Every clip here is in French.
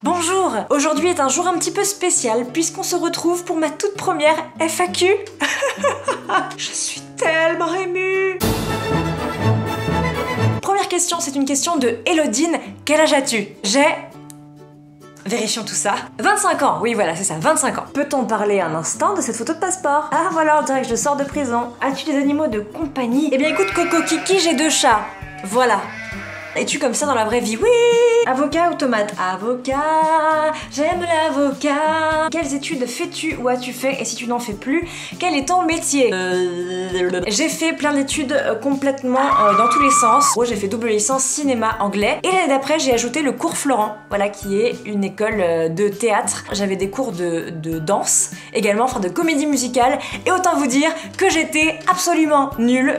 Bonjour! Aujourd'hui est un jour un petit peu spécial puisqu'on se retrouve pour ma toute première FAQ. Je suis tellement émue! Première question, c'est une question de Elodine. Quel âge as-tu? J'ai... Vérifions tout ça. 25 ans, oui voilà, c'est ça, 25 ans. Peut-on parler un instant de cette photo de passeport? Ah voilà, on dirait que je sors de prison. As-tu des animaux de compagnie? Eh bien écoute Coco Kiki, j'ai 2 chats. Voilà. Es-tu comme ça dans la vraie vie? Oui! Avocat ou tomate? Avocat, j'aime l'avocat. Quelles études fais-tu ou as-tu fait? Et si tu n'en fais plus, quel est ton métier? J'ai fait plein d'études complètement dans tous les sens. En gros, j'ai fait double licence cinéma anglais. Et l'année d'après, j'ai ajouté le cours Florent, voilà, qui est une école de théâtre. J'avais des cours de danse, également, enfin de comédie musicale. Et autant vous dire que j'étais absolument nulle.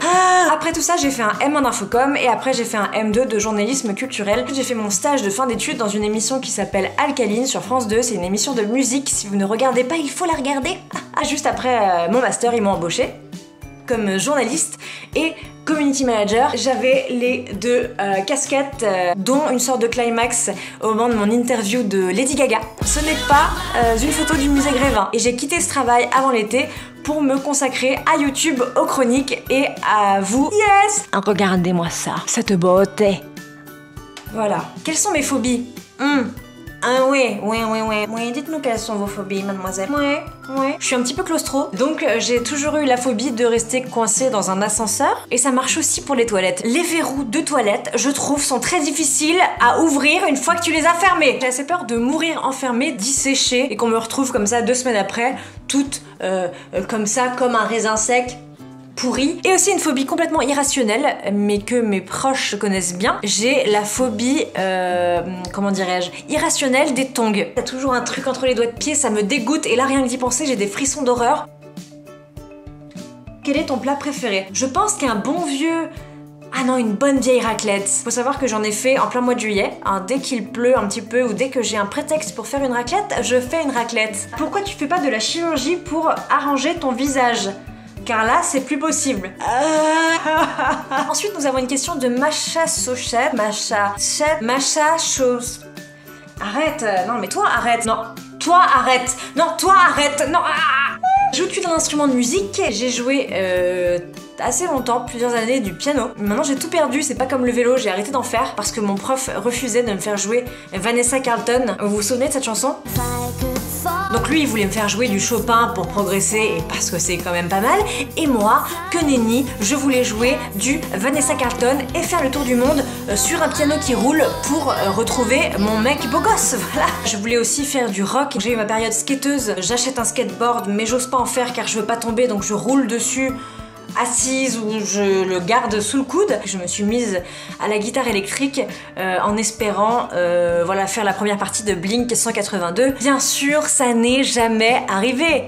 Après tout ça, j'ai fait un M1 infocom et après j'ai fait un M2 de journalisme culturel. J'ai fait mon stage de fin d'études dans une émission qui s'appelle Alcaline sur France 2. C'est une émission de musique. Si vous ne regardez pas, il faut la regarder. Juste après mon master, ils m'ont embauché comme journaliste et community manager. J'avais les 2 casquettes, dont une sorte de climax au moment de mon interview de Lady Gaga. Ce n'est pas une photo du musée Grévin. Et j'ai quitté ce travail avant l'été pour me consacrer à YouTube, aux chroniques et à vous. Yes! Regardez-moi ça, cette beauté. Voilà. Quelles sont mes phobies? Ah oui, dites-nous quelles sont vos phobies, mademoiselle. Ouais. Je suis un petit peu claustro, donc j'ai toujours eu la phobie de rester coincée dans un ascenseur. Et ça marche aussi pour les toilettes. Les verrous de toilettes, je trouve, sont très difficiles à ouvrir une fois que tu les as fermés. J'ai assez peur de mourir enfermée, d'y sécher, et qu'on me retrouve comme ça 2 semaines après, toute comme ça, comme un raisin sec. Pourri. Et aussi une phobie complètement irrationnelle, mais que mes proches connaissent bien. J'ai la phobie, comment dirais-je, irrationnelle des tongs. T'as toujours un truc entre les doigts de pied, ça me dégoûte, et là rien que d'y penser, j'ai des frissons d'horreur. Quel est ton plat préféré? Je pense qu'un bon vieux... Ah non, une bonne vieille raclette. Faut savoir que j'en ai fait en plein mois de juillet. Dès qu'il pleut un petit peu ou dès que j'ai un prétexte pour faire une raclette, je fais une raclette. Pourquoi tu fais pas de la chirurgie pour arranger ton visage? Car là, c'est plus possible. Ensuite, nous avons une question de Macha Sochet. Macha Chose. Arrête. Non, mais toi, arrête. Non, toi, arrête. Non, toi, arrête. Non. Joues-tu d'un instrument de musique? J'ai joué assez longtemps, plusieurs années, du piano. Maintenant, j'ai tout perdu. C'est pas comme le vélo. J'ai arrêté d'en faire parce que mon prof refusait de me faire jouer Vanessa Carlton. Vous vous souvenez de cette chanson? Donc lui, il voulait me faire jouer du Chopin pour progresser et parce que c'est quand même pas mal. Et moi, que nenni, je voulais jouer du Vanessa Carlton et faire le tour du monde sur un piano qui roule pour retrouver mon mec beau gosse. Voilà. Je voulais aussi faire du rock. J'ai eu ma période skateuse. J'achète un skateboard, mais j'ose pas en faire car je veux pas tomber, donc je roule dessus assise ou je le garde sous le coude. Je me suis mise à la guitare électrique en espérant voilà, faire la première partie de Blink 182. Bien sûr, ça n'est jamais arrivé.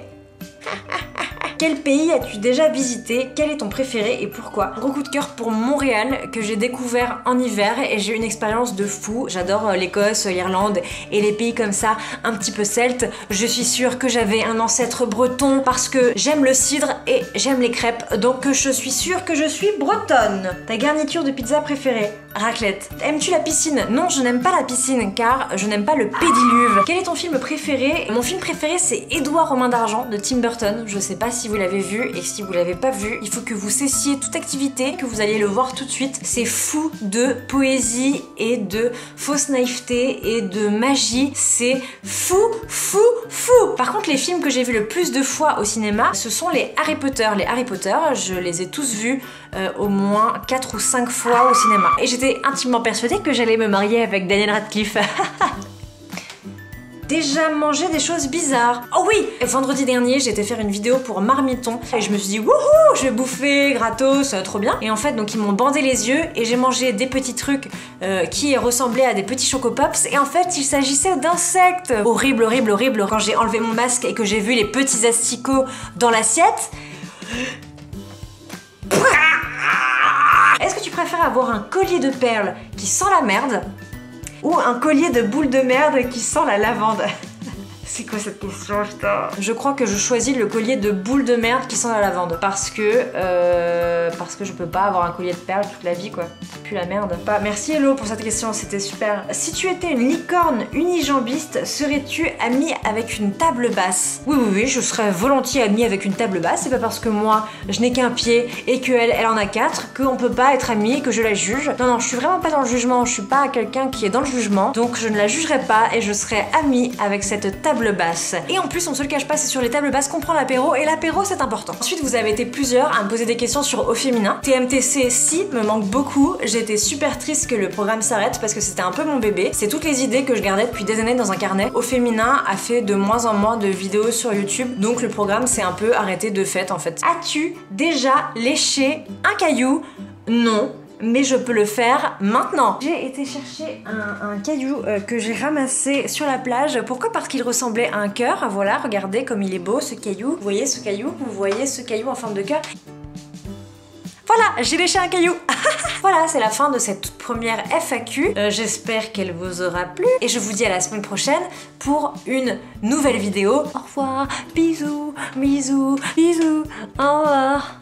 Quel pays as-tu déjà visité? Quel est ton préféré et pourquoi? Gros coup de cœur pour Montréal que j'ai découvert en hiver et j'ai eu une expérience de fou. J'adore l'Écosse, l'Irlande et les pays comme ça, un petit peu celtes. Je suis sûre que j'avais un ancêtre breton parce que j'aime le cidre et j'aime les crêpes, donc je suis sûre que je suis bretonne. Ta garniture de pizza préférée? Raclette. Aimes-tu la piscine? Non, je n'aime pas la piscine car je n'aime pas le pédiluve. Quel est ton film préféré? Mon film préféré, c'est Édouard Romain d'Argent de Tim Burton. Je sais pas si vous l'avez vu, et si vous l'avez pas vu, il faut que vous cessiez toute activité, que vous alliez le voir tout de suite. C'est fou de poésie et de fausse naïveté et de magie. C'est fou. Par contre, les films que j'ai vus le plus de fois au cinéma, ce sont les Harry Potter. Les Harry Potter, je les ai tous vus au moins 4 ou 5 fois au cinéma. Et j'étais intimement persuadée que j'allais me marier avec Daniel Radcliffe. Déjà mangé des choses bizarres. Oh oui! Vendredi dernier, j'ai été faire une vidéo pour Marmiton et je me suis dit wouhou, je vais bouffer gratos, trop bien. Et en fait, donc ils m'ont bandé les yeux et j'ai mangé des petits trucs qui ressemblaient à des petits chocopops et en fait, il s'agissait d'insectes. Horrible. Quand j'ai enlevé mon masque et que j'ai vu les petits asticots dans l'assiette. Est-ce que tu préfères avoir un collier de perles qui sent la merde ou un collier de boules de merde qui sent la lavande? C'est quoi cette question, putain? Je crois que je choisis le collier de boules de merde qui sent la lavande. Parce que je peux pas avoir un collier de perles toute la vie, quoi. Ça pue la merde. Merci Hello pour cette question, c'était super. Si tu étais une licorne unijambiste, serais-tu amie avec une table basse? Oui, je serais volontiers amie avec une table basse. C'est pas parce que moi, je n'ai qu'un pied et qu'elle en a 4 qu'on peut pas être amie et que je la juge. Non, je suis vraiment pas dans le jugement. Je suis pas quelqu'un qui est dans le jugement. Donc je ne la jugerai pas et je serai amie avec cette table basse. Et en plus, on se le cache pas, c'est sur les tables basses qu'on prend l'apéro et l'apéro c'est important. Ensuite, vous avez été plusieurs à me poser des questions sur Au Féminin. TMTC, si, me manque beaucoup. J'étais super triste que le programme s'arrête parce que c'était un peu mon bébé. C'est toutes les idées que je gardais depuis des années dans un carnet. Au Féminin a fait de moins en moins de vidéos sur YouTube, donc le programme s'est un peu arrêté de fait en fait. As-tu déjà léché un caillou? Non. Mais je peux le faire maintenant. J'ai été chercher un caillou que j'ai ramassé sur la plage. Pourquoi? Parce qu'il ressemblait à un cœur. Voilà, regardez comme il est beau ce caillou. Vous voyez ce caillou? Vous voyez ce caillou en forme de cœur? Voilà, j'ai léché un caillou. Voilà, c'est la fin de cette toute première FAQ. J'espère qu'elle vous aura plu. Et je vous dis à la semaine prochaine pour une nouvelle vidéo. Au revoir, bisous, bisous, bisous, au revoir.